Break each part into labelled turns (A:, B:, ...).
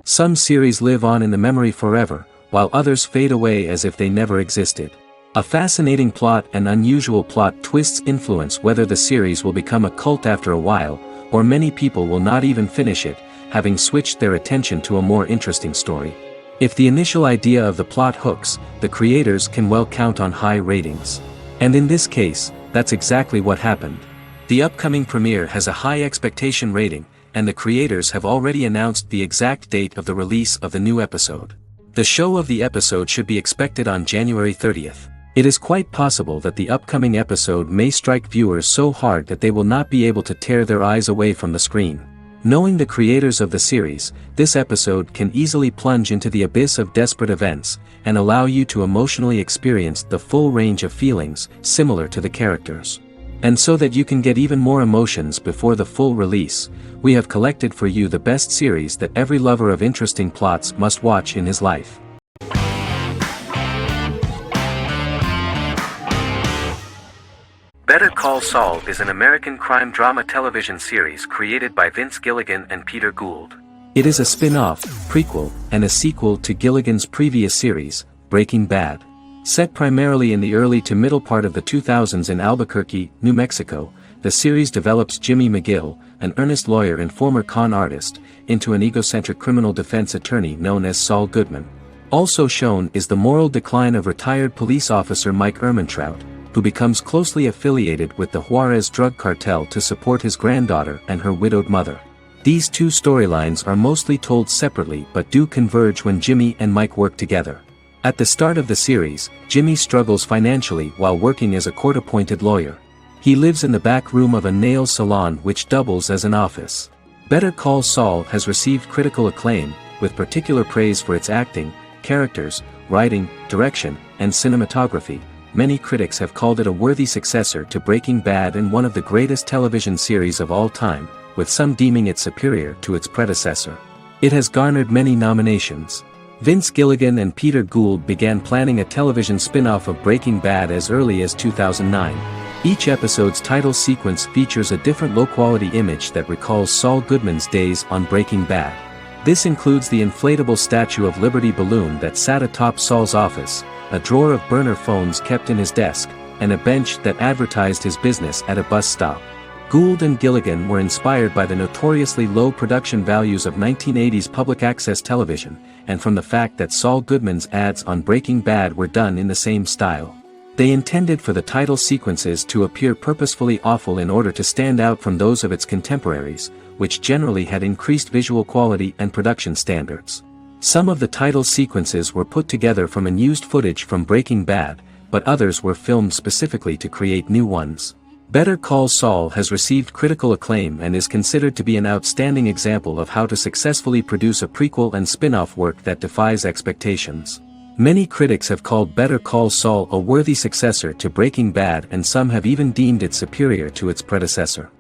A: Some series live on in the memory forever, while others fade away as if they never existed. A fascinating plot and unusual plot twists influence whether the series will become a cult after a while, or many people will not even finish it, having switched their attention to a more interesting story. If the initial idea of the plot hooks, the creators can well count on high ratings. And in this case, that's exactly what happened. The upcoming premiere has a high expectation rating, and the creators have already announced the exact date of the release of the new episode. The show of the episode should be expected on January 30th. It is quite possible that the upcoming episode may strike viewers so hard that they will not be able to tear their eyes away from the screen. Knowing the creators of the series, this episode can easily plunge into the abyss of desperate events, and allow you to emotionally experience the full range of feelings, similar to the characters. And so that you can get even more emotions before the full release, we have collected for you the best series that every lover of interesting plots must watch in his life. Better Call Saul is an American crime drama television series created by Vince Gilligan and Peter Gould. It is a spin-off, prequel, and a sequel to Gilligan's previous series, Breaking Bad. Set primarily in the early to middle part of the 2000s in Albuquerque, New Mexico, the series develops Jimmy McGill, an earnest lawyer and former con artist, into an egocentric criminal defense attorney known as Saul Goodman. Also shown is the moral decline of retired police officer Mike Ehrmantraut, who becomes closely affiliated with the Juarez drug cartel to support his granddaughter and her widowed mother. These two storylines are mostly told separately but do converge when Jimmy and Mike work together. At the start of the series, Jimmy struggles financially while working as a court-appointed lawyer. He lives in the back room of a nail salon which doubles as an office. Better Call Saul has received critical acclaim, with particular praise for its acting, characters, writing, direction, and cinematography. Many critics have called it a worthy successor to Breaking Bad and one of the greatest television series of all time, with some deeming it superior to its predecessor. It has garnered many nominations. Vince Gilligan and Peter Gould began planning a television spin-off of Breaking Bad as early as 2009. Each episode's title sequence features a different low-quality image that recalls Saul Goodman's days on Breaking Bad. This includes the inflatable Statue of Liberty balloon that sat atop Saul's office, a drawer of burner phones kept in his desk, and a bench that advertised his business at a bus stop. Gould and Gilligan were inspired by the notoriously low production values of 1980s public access television, and from the fact that Saul Goodman's ads on Breaking Bad were done in the same style. They intended for the title sequences to appear purposefully awful in order to stand out from those of its contemporaries, which generally had increased visual quality and production standards. Some of the title sequences were put together from unused footage from Breaking Bad, but others were filmed specifically to create new ones. Better Call Saul has received critical acclaim and is considered to be an outstanding example of how to successfully produce a prequel and spin-off work that defies expectations. Many critics have called Better Call Saul a worthy successor to Breaking Bad, and some have even deemed it superior to its predecessor.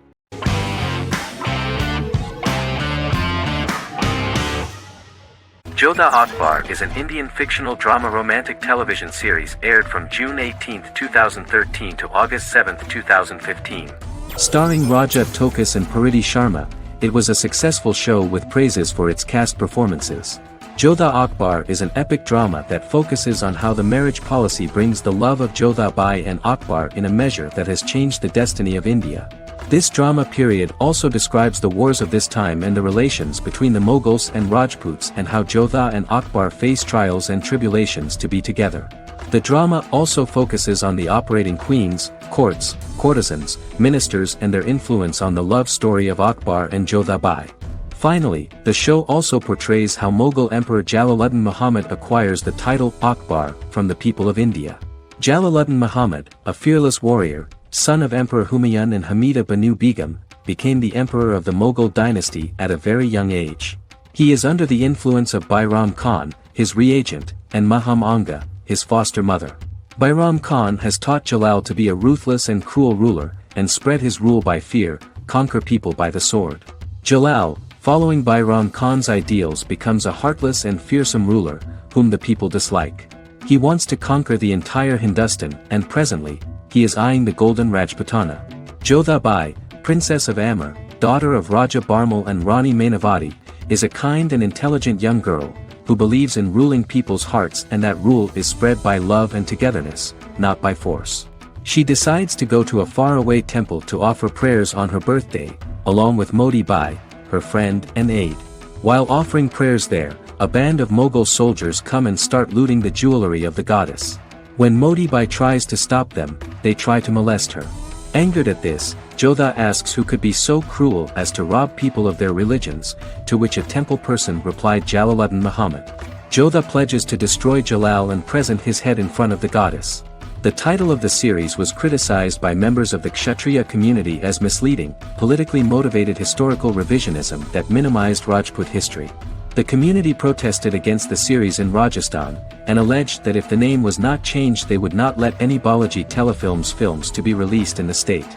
A: Jodha Akbar is an Indian fictional drama romantic television series aired from June 18, 2013 to August 7, 2015. Starring Rajat Tokas and Pariti Sharma, it was a successful show with praises for its cast performances. Jodha Akbar is an epic drama that focuses on how the marriage policy brings the love of Jodha Bai and Akbar in a measure that has changed the destiny of India. This drama period also describes the wars of this time and the relations between the Mughals and Rajputs and how Jodha and Akbar face trials and tribulations to be together. The drama also focuses on the operating queens, courts, courtesans, ministers and their influence on the love story of Akbar and Jodha Bai. Finally, the show also portrays how Mughal Emperor Jalaluddin Muhammad acquires the title Akbar from the people of India. Jalaluddin Muhammad, a fearless warrior, son of Emperor Humayun and Hamida Banu Begum, became the emperor of the Mughal dynasty at a very young age. He is under the influence of Bairam Khan, his reagent, and Maham Anga, his foster mother. Bairam Khan has taught Jalal to be a ruthless and cruel ruler, and spread his rule by fear, conquer people by the sword. Jalal, following Bairam Khan's ideals, becomes a heartless and fearsome ruler, whom the people dislike. He wants to conquer the entire Hindustan, and presently, he is eyeing the Golden Rajputana. Jodha Bai, princess of Amber, daughter of Raja Barmal and Rani Mainavati, is a kind and intelligent young girl, who believes in ruling people's hearts and that rule is spread by love and togetherness, not by force. She decides to go to a faraway temple to offer prayers on her birthday, along with Modi Bai, her friend and aide. While offering prayers there, a band of Mughal soldiers come and start looting the jewelry of the goddess. When Modi Bai tries to stop them, they try to molest her. Angered at this, Jodha asks who could be so cruel as to rob people of their religions, to which a temple person replied Jalaluddin Muhammad. Jodha pledges to destroy Jalal and present his head in front of the goddess. The title of the series was criticized by members of the Kshatriya community as misleading, politically motivated historical revisionism that minimized Rajput history. The community protested against the series in Rajasthan, and alleged that if the name was not changed they would not let any Balaji telefilms films to be released in the state.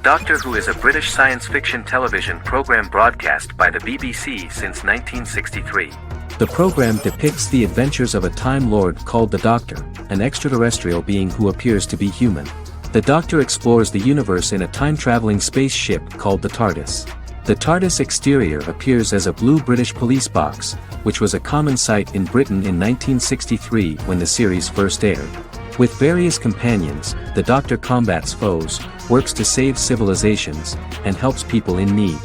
A: Doctor Who is a British science fiction television program broadcast by the BBC since 1963. The program depicts the adventures of a Time Lord called the Doctor, an extraterrestrial being who appears to be human. The Doctor explores the universe in a time-traveling spaceship called the TARDIS. The TARDIS exterior appears as a blue British police box, which was a common sight in Britain in 1963 when the series first aired. With various companions, the Doctor combats foes, works to save civilizations, and helps people in need.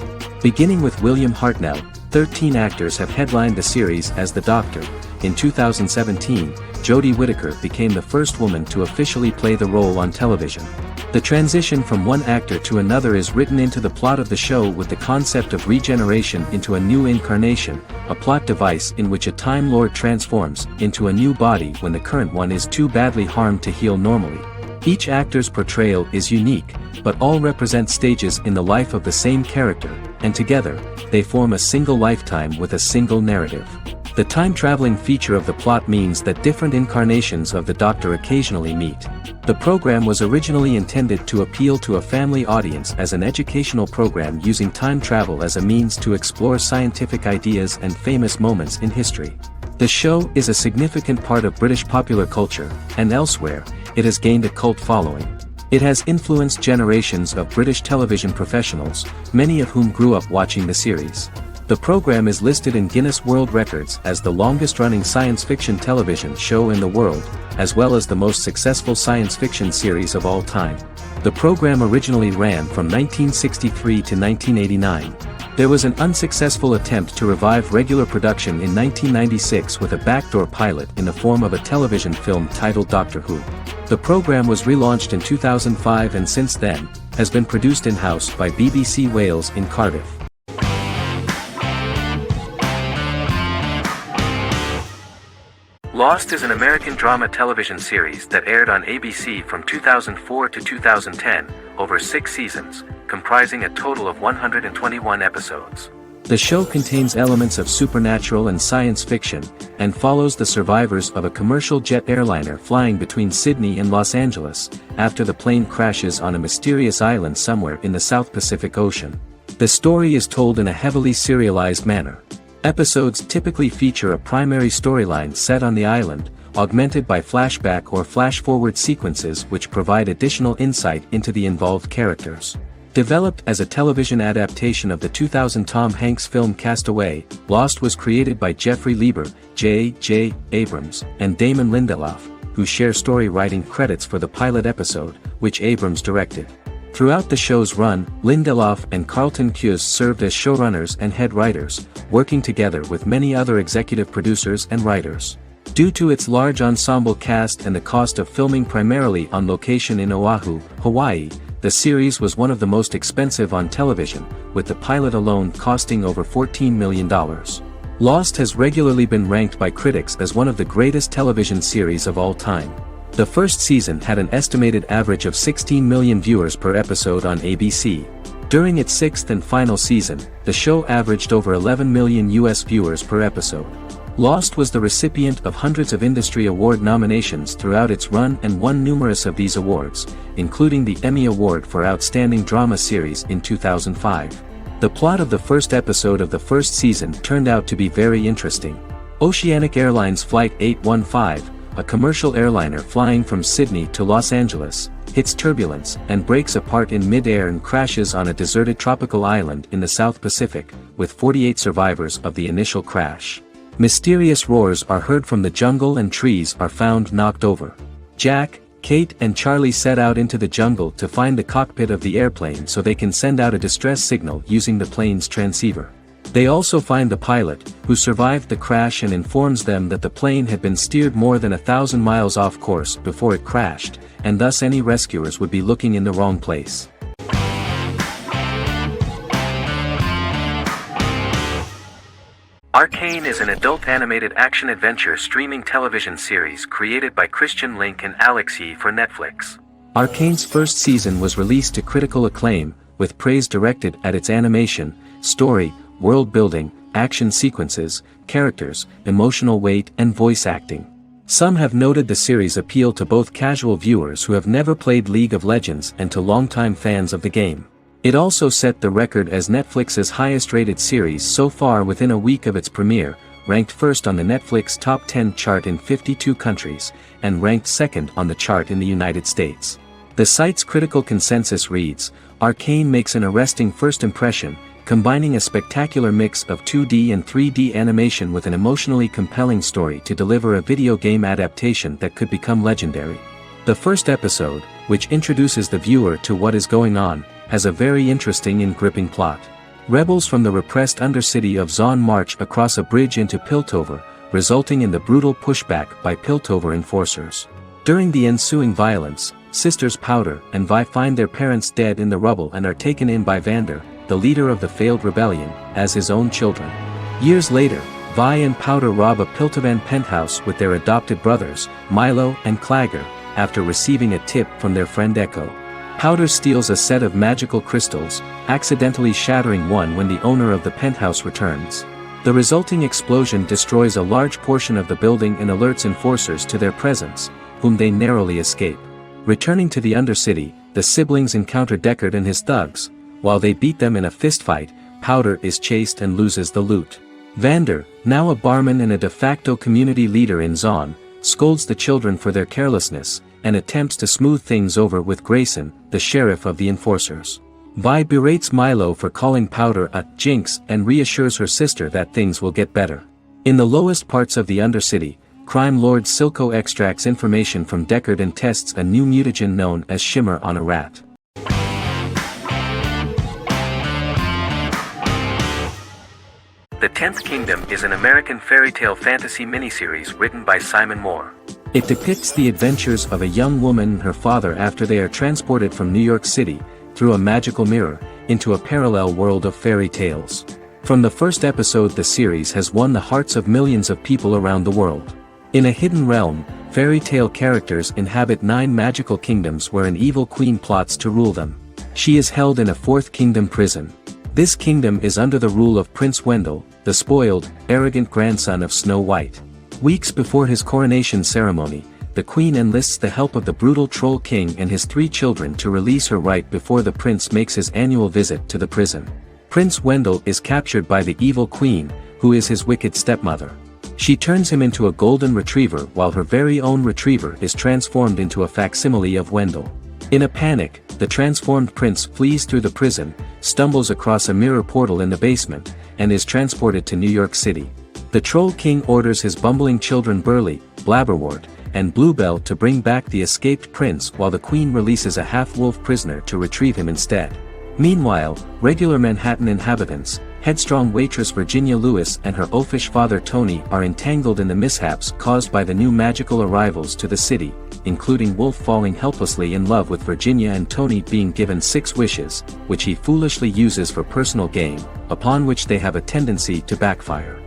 A: Beginning with William Hartnell, 13 actors have headlined the series as the Doctor. In 2017, Jodie Whittaker became the first woman to officially play the role on television. The transition from one actor to another is written into the plot of the show with the concept of regeneration into a new incarnation, a plot device in which a Time Lord transforms into a new body when the current one is too badly harmed to heal normally. Each actor's portrayal is unique, but all represent stages in the life of the same character, and together, they form a single lifetime with a single narrative. The time-traveling feature of the plot means that different incarnations of the Doctor occasionally meet. The program was originally intended to appeal to a family audience as an educational program using time travel as a means to explore scientific ideas and famous moments in history. The show is a significant part of British popular culture, and elsewhere, it has gained a cult following. It has influenced generations of British television professionals, many of whom grew up watching the series. The program is listed in Guinness World Records as the longest-running science fiction television show in the world, as well as the most successful science fiction series of all time. The program originally ran from 1963 to 1989. There was an unsuccessful attempt to revive regular production in 1996 with a backdoor pilot in the form of a television film titled Doctor Who. The program was relaunched in 2005 and since then, has been produced in-house by BBC Wales in Cardiff. Lost is an American drama television series that aired on ABC from 2004 to 2010, over 6 seasons, comprising a total of 121 episodes. The show contains elements of supernatural and science fiction, and follows the survivors of a commercial jet airliner flying between Sydney and Los Angeles, after the plane crashes on a mysterious island somewhere in the South Pacific Ocean. The story is told in a heavily serialized manner. Episodes typically feature a primary storyline set on the island, augmented by flashback or flash-forward sequences which provide additional insight into the involved characters. Developed as a television adaptation of the 2000 Tom Hanks film Castaway, Lost was created by Jeffrey Lieber, J.J. Abrams, and Damon Lindelof, who share story writing credits for the pilot episode, which Abrams directed. Throughout the show's run, Lindelof and Carlton Cuse served as showrunners and head writers, working together with many other executive producers and writers. Due to its large ensemble cast and the cost of filming primarily on location in Oahu, Hawaii, the series was one of the most expensive on television, with the pilot alone costing over $14 million. Lost has regularly been ranked by critics as one of the greatest television series of all time. The first season had an estimated average of 16 million viewers per episode on ABC. During its 6th and final season, the show averaged over 11 million US viewers per episode. Lost was the recipient of hundreds of industry award nominations throughout its run and won numerous of these awards, including the Emmy Award for Outstanding Drama Series in 2005. The plot of the first episode of the first season turned out to be very interesting. Oceanic Airlines Flight 815, a commercial airliner flying from Sydney to Los Angeles, hits turbulence, and breaks apart in mid-air and crashes on a deserted tropical island in the South Pacific, with 48 survivors of the initial crash. Mysterious roars are heard from the jungle and trees are found knocked over. Jack, Kate and Charlie set out into the jungle to find the cockpit of the airplane so they can send out a distress signal using the plane's transceiver. They also find the pilot, who survived the crash and informs them that the plane had been steered more than 1,000 miles off course before it crashed, and thus any rescuers would be looking in the wrong place. Arcane is an adult animated action-adventure streaming television series created by Christian Link and Alex Yee for Netflix. Arcane's first season was released to critical acclaim, with praise directed at its animation, story, world building, action sequences, characters, emotional weight and voice acting. Some have noted the series' appeal to both casual viewers who have never played League of Legends and to longtime fans of the game. It also set the record as Netflix's highest-rated series so far within a week of its premiere, ranked first on the Netflix Top 10 chart in 52 countries, and ranked second on the chart in the United States. The site's critical consensus reads, "Arcane makes an arresting first impression, combining a spectacular mix of 2D and 3D animation with an emotionally compelling story to deliver a video game adaptation that could become legendary." The first episode, which introduces the viewer to what is going on, has a very interesting and gripping plot. Rebels from the repressed undercity of Zon march across a bridge into Piltover, resulting in the brutal pushback by Piltover enforcers. During the ensuing violence, sisters Powder and Vi find their parents dead in the rubble and are taken in by Vander, the leader of the failed rebellion, as his own children. Years later, Vi and Powder rob a Piltovan penthouse with their adopted brothers, Milo and Clagger, after receiving a tip from their friend Echo. Powder steals a set of magical crystals, accidentally shattering one when the owner of the penthouse returns. The resulting explosion destroys a large portion of the building and alerts enforcers to their presence, whom they narrowly escape. Returning to the Undercity, the siblings encounter Deckard and his thugs. While they beat them in a fistfight, Powder is chased and loses the loot. Vander, now a barman and a de facto community leader in Zon, scolds the children for their carelessness, and attempts to smooth things over with Grayson, the sheriff of the enforcers. Vi berates Milo for calling Powder a jinx and reassures her sister that things will get better. In the lowest parts of the Undercity, crime lord Silco extracts information from Deckard and tests a new mutagen known as Shimmer on a rat. The 10th Kingdom is an American fairy tale fantasy miniseries written by Simon Moore. It depicts the adventures of a young woman and her father after they are transported from New York City, through a magical mirror, into a parallel world of fairy tales. From the first episode, the series has won the hearts of millions of people around the world. In a hidden realm, fairy tale characters inhabit 9 magical kingdoms where an evil queen plots to rule them. She is held in a 4th kingdom prison. This kingdom is under the rule of Prince Wendell, the spoiled, arrogant grandson of Snow White. Weeks before his coronation ceremony, the queen enlists the help of the brutal Troll King and his 3 children to release her right before the prince makes his annual visit to the prison. Prince Wendell is captured by the evil queen, who is his wicked stepmother. She turns him into a golden retriever while her very own retriever is transformed into a facsimile of Wendell. In a panic, the transformed prince flees through the prison, stumbles across a mirror portal in the basement, and is transported to New York City. The Troll King orders his bumbling children Burly, Blabberwort, and Bluebell to bring back the escaped prince while the queen releases a half-wolf prisoner to retrieve him instead. Meanwhile, regular Manhattan inhabitants, headstrong waitress Virginia Lewis and her oafish father Tony are entangled in the mishaps caused by the new magical arrivals to the city, including Wolf falling helplessly in love with Virginia and Tony being given 6 wishes, which he foolishly uses for personal gain, upon which they have a tendency to backfire.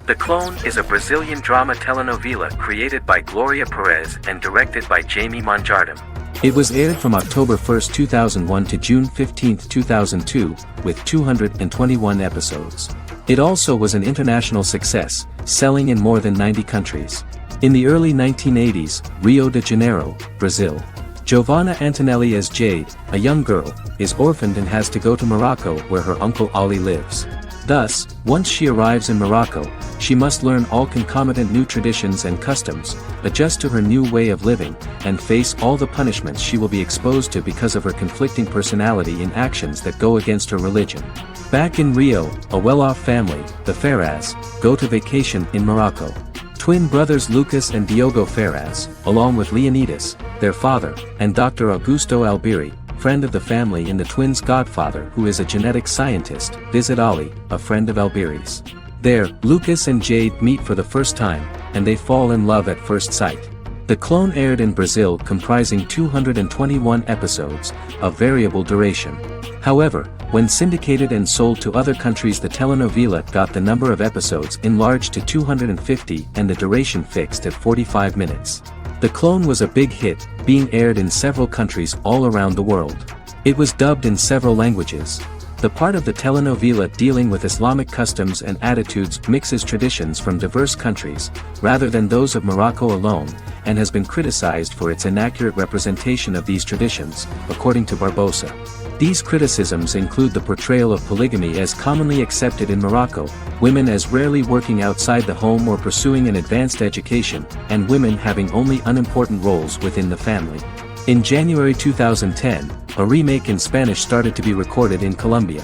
A: The Clone is a Brazilian drama telenovela created by Gloria Perez and directed by Jamie Monjardim. It was aired from October 1, 2001 to June 15, 2002, with 221 episodes. It also was an international success, selling in more than 90 countries. In the early 1980s, Rio de Janeiro, Brazil. Giovanna Antonelli as Jade, a young girl, is orphaned and has to go to Morocco where her uncle Ali lives. Thus, once she arrives in Morocco, she must learn all concomitant new traditions and customs, adjust to her new way of living, and face all the punishments she will be exposed to because of her conflicting personality in actions that go against her religion. Back in Rio, a well-off family, the Ferraz, go to vacation in Morocco. Twin brothers Lucas and Diogo Ferraz, along with Leonidas, their father, and Dr. Augusto Albiri, friend of the family and the twins' godfather who is a genetic scientist, visit Ali, a friend of Albiri's. There, Lucas and Jade meet for the first time, and they fall in love at first sight. The clone aired in Brazil comprising 221 episodes, of variable duration. However, when syndicated and sold to other countries, the telenovela got the number of episodes enlarged to 250 and the duration fixed at 45 minutes. The clone was a big hit, being aired in several countries all around the world. It was dubbed in several languages. The part of the telenovela dealing with Islamic customs and attitudes mixes traditions from diverse countries, rather than those of Morocco alone, and has been criticized for its inaccurate representation of these traditions, according to Barbosa. These criticisms include the portrayal of polygamy as commonly accepted in Morocco, women as rarely working outside the home or pursuing an advanced education, and women having only unimportant roles within the family. In January 2010, a remake in Spanish started to be recorded in Colombia.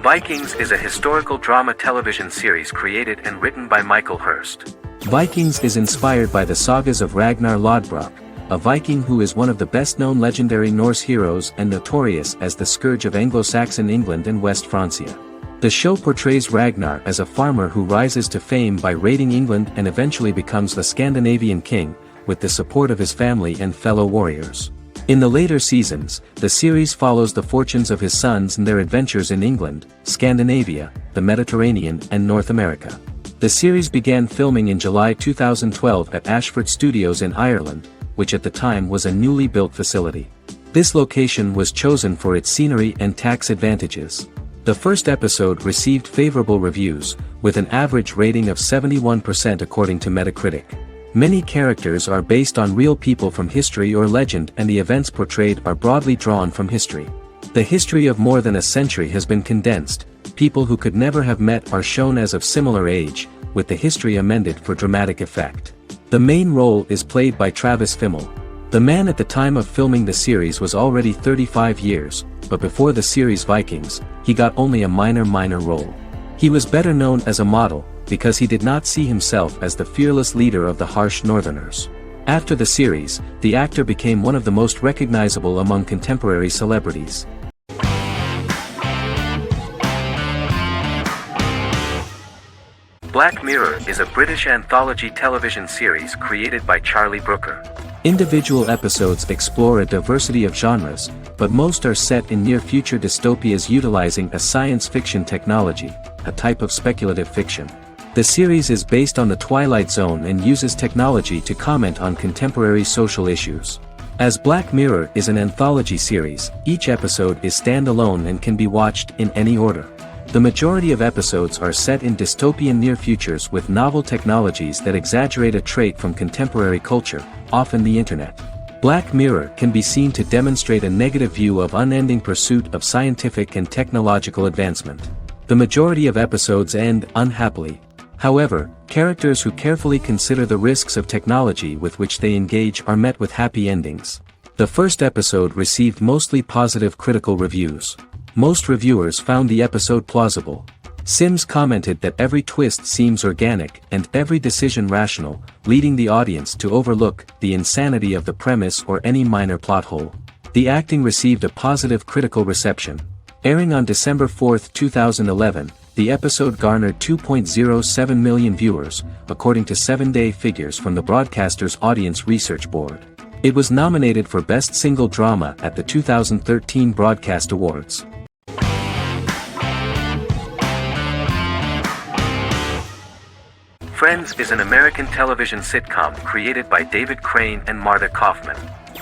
A: Vikings is a historical drama television series created and written by Michael Hurst. Vikings is inspired by the sagas of Ragnar Lodbrok, a Viking who is one of the best-known legendary Norse heroes and notorious as the scourge of Anglo-Saxon England and West Francia. The show portrays Ragnar as a farmer who rises to fame by raiding England and eventually becomes the Scandinavian king, with the support of his family and fellow warriors. In the later seasons, the series follows the fortunes of his sons and their adventures in England, Scandinavia, the Mediterranean and North America. The series began filming in July 2012 at Ashford Studios in Ireland, which at the time was a newly built facility. This location was chosen for its scenery and tax advantages. The first episode received favorable reviews, with an average rating of 71% according to Metacritic. Many characters are based on real people from history or legend, and the events portrayed are broadly drawn from history. The history of more than a century has been condensed. People who could never have met are shown as of similar age, with the history amended for dramatic effect. The main role is played by Travis Fimmel. The man at the time of filming the series was already 35 years, but before the series Vikings, he got only a minor role. He was better known as a model, because he did not see himself as the fearless leader of the harsh Northerners. After the series, the actor became one of the most recognizable among contemporary celebrities. Black Mirror is a British anthology television series created by Charlie Brooker. Individual episodes explore a diversity of genres, but most are set in near-future dystopias utilizing a science fiction technology, a type of speculative fiction. The series is based on the Twilight Zone and uses technology to comment on contemporary social issues. As Black Mirror is an anthology series, each episode is standalone and can be watched in any order. The majority of episodes are set in dystopian near futures with novel technologies that exaggerate a trait from contemporary culture, often the internet. Black Mirror can be seen to demonstrate a negative view of unending pursuit of scientific and technological advancement. The majority of episodes end unhappily. However, characters who carefully consider the risks of technology with which they engage are met with happy endings. The first episode received mostly positive critical reviews. Most reviewers found the episode plausible. Sims commented that every twist seems organic and every decision rational, leading the audience to overlook the insanity of the premise or any minor plot hole. The acting received a positive critical reception. Airing on December 4, 2011, the episode garnered 2.07 million viewers, according to 7-day figures from the broadcaster's Audience Research Board. It was nominated for Best Single Drama at the 2013 Broadcast Awards. Friends is an American television sitcom created by David Crane and Marta Kaufman.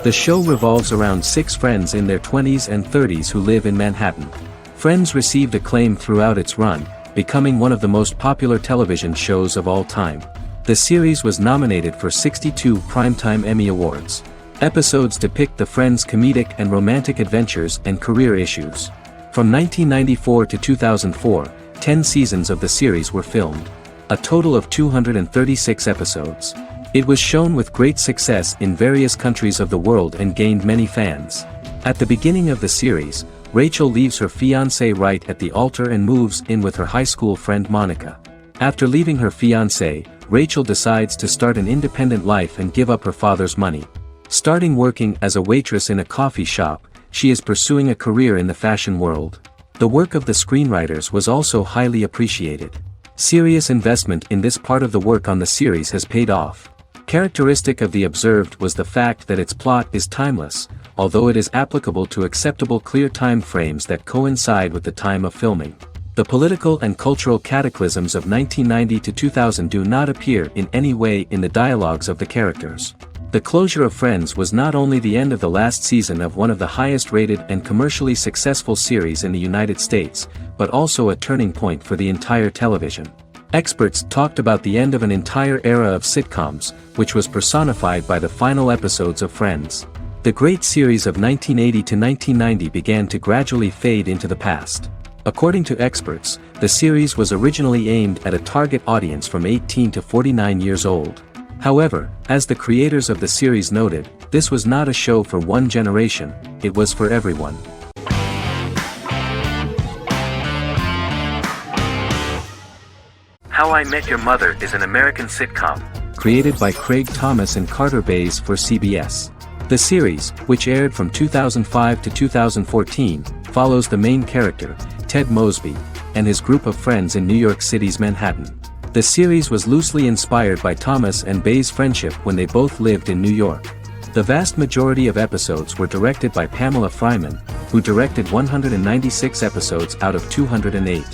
A: The show revolves around 6 friends in their 20s and 30s who live in Manhattan. Friends received acclaim throughout its run, becoming one of the most popular television shows of all time. The series was nominated for 62 Primetime Emmy Awards. Episodes depict the friends' comedic and romantic adventures and career issues. From 1994 to 2004, 10 seasons of the series were filmed. A total of 236 episodes. It was shown with great success in various countries of the world and gained many fans. At the beginning of the series, Rachel leaves her fiancé right at the altar and moves in with her high school friend Monica. After leaving her fiancé, Rachel decides to start an independent life and give up her father's money. Starting working as a waitress in a coffee shop, she is pursuing a career in the fashion world. The work of the screenwriters was also highly appreciated. Serious investment in this part of the work on the series has paid off. Characteristic of The Observed was the fact that its plot is timeless, although it is applicable to acceptable clear time frames that coincide with the time of filming. The political and cultural cataclysms of 1990 to 2000 do not appear in any way in the dialogues of the characters. The closure of Friends was not only the end of the last season of one of the highest-rated and commercially successful series in the United States, but also a turning point for the entire television. Experts talked about the end of an entire era of sitcoms, which was personified by the final episodes of Friends. The great series of 1980 to 1990 began to gradually fade into the past. According to experts, the series was originally aimed at a target audience from 18 to 49 years old. However, as the creators of the series noted, this was not a show for one generation, it was for everyone. How I Met Your Mother is an American sitcom, created by Craig Thomas and Carter Bays for CBS. The series, which aired from 2005 to 2014, follows the main character, Ted Mosby, and his group of friends in New York City's Manhattan. The series was loosely inspired by Thomas and Bays' friendship when they both lived in New York. The vast majority of episodes were directed by Pamela Fryman, who directed 196 episodes out of 208.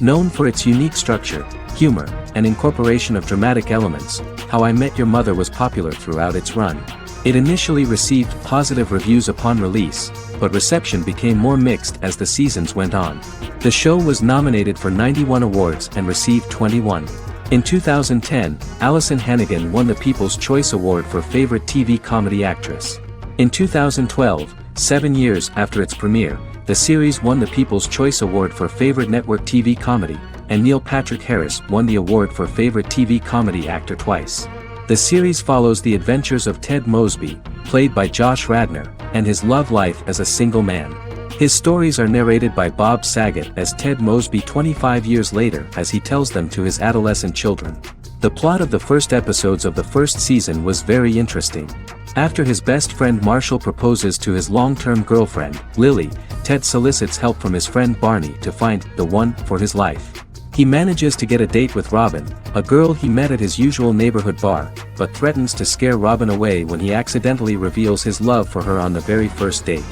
A: Known for its unique structure, humor, and incorporation of dramatic elements, How I Met Your Mother was popular throughout its run. It initially received positive reviews upon release, but reception became more mixed as the seasons went on. The show was nominated for 91 awards and received 21. In 2010, Allison Hannigan won the People's Choice Award for Favorite TV Comedy Actress. In 2012, 7 years after its premiere, the series won the People's Choice Award for Favorite Network TV Comedy, and Neil Patrick Harris won the award for Favorite TV Comedy Actor twice. The series follows the adventures of Ted Mosby, played by Josh Radnor, and his love life as a single man. His stories are narrated by Bob Saget as Ted Mosby 25 years later as he tells them to his adolescent children. The plot of the first episodes of the first season was very interesting. After his best friend Marshall proposes to his long-term girlfriend, Lily, Ted solicits help from his friend Barney to find the one for his life. He manages to get a date with Robin, a girl he met at his usual neighborhood bar, but threatens to scare Robin away when he accidentally reveals his love for her on the very first date.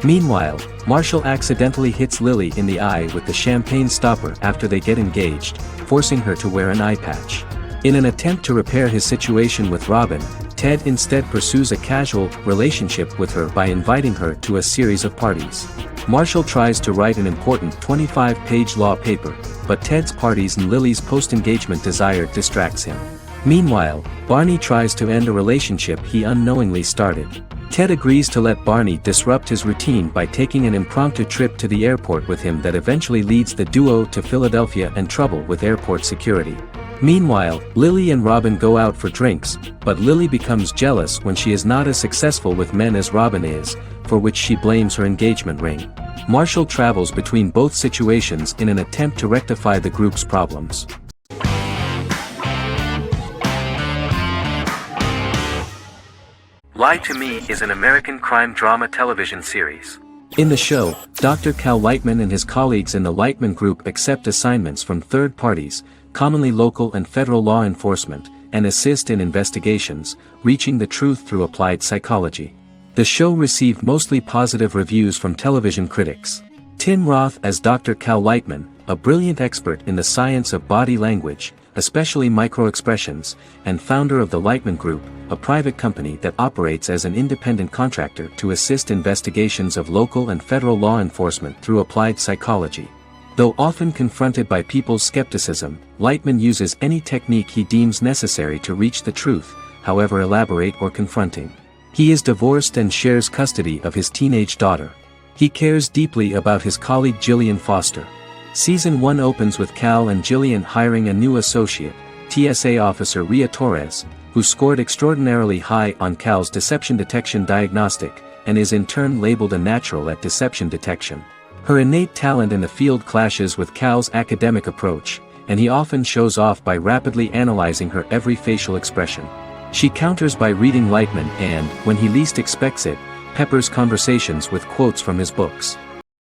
A: Meanwhile, Marshall accidentally hits Lily in the eye with the champagne stopper after they get engaged, forcing her to wear an eye patch. In an attempt to repair his situation with Robin, Ted instead pursues a casual relationship with her by inviting her to a series of parties. Marshall tries to write an important 25-page law paper, but Ted's parties and Lily's post-engagement desire distracts him. Meanwhile, Barney tries to end a relationship he unknowingly started. Ted agrees to let Barney disrupt his routine by taking an impromptu trip to the airport with him that eventually leads the duo to Philadelphia and trouble with airport security. Meanwhile, Lily and Robin go out for drinks, but Lily becomes jealous when she is not as successful with men as Robin is, for which she blames her engagement ring. Marshall travels between both situations in an attempt to rectify the group's problems. Lie to Me is an American crime drama television series. In the show, Dr. Cal Lightman and his colleagues in the Lightman Group accept assignments from third parties, commonly local and federal law enforcement, and assist in investigations, reaching the truth through applied psychology. The show received mostly positive reviews from television critics. Tim Roth as Dr. Cal Lightman, a brilliant expert in the science of body language, especially microexpressions, and founder of the Lightman Group, a private company that operates as an independent contractor to assist investigations of local and federal law enforcement through applied psychology. Though often confronted by people's skepticism, Lightman uses any technique he deems necessary to reach the truth, however elaborate or confronting. He is divorced and shares custody of his teenage daughter. He cares deeply about his colleague Gillian Foster. Season 1 opens with Cal and Gillian hiring a new associate, TSA officer Ria Torres, who scored extraordinarily high on Cal's deception detection diagnostic, and is in turn labeled a natural at deception detection. Her innate talent in the field clashes with Cal's academic approach, and he often shows off by rapidly analyzing her every facial expression. She counters by reading Lightman and, when he least expects it, peppers conversations with quotes from his books.